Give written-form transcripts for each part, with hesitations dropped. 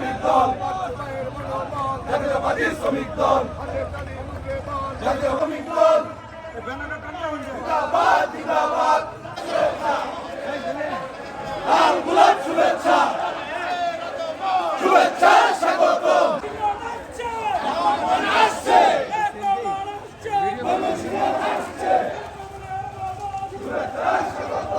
শ্রমিক দল জাতীয়বাদী শ্রমিক দল জাতীয় শ্রমিক দল জিন্দাবাদ জিন্দাবাদ লাল গোলাপ শুভেচ্ছা শুভেচ্ছা স্বাগত আসছে শুভেচ্ছা স্বাগত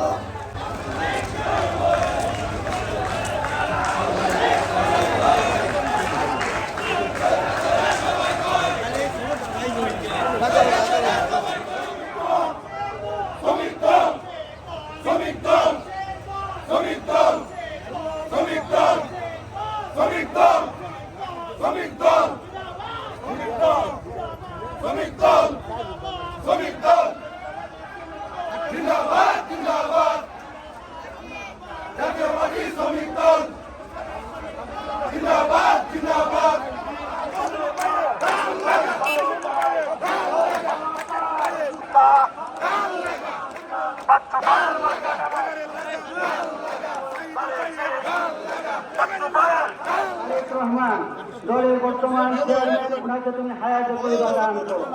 জিন্দাবাদ জিন্দাবাদ জাতীয়বাদী শ্রমিক দল জিন্দাবাদ জিন্দাবাদ রহমান দলের বর্তমান চেয়ারম্যান ওনাকে তুমি হায়াতে পরিবার দান করো।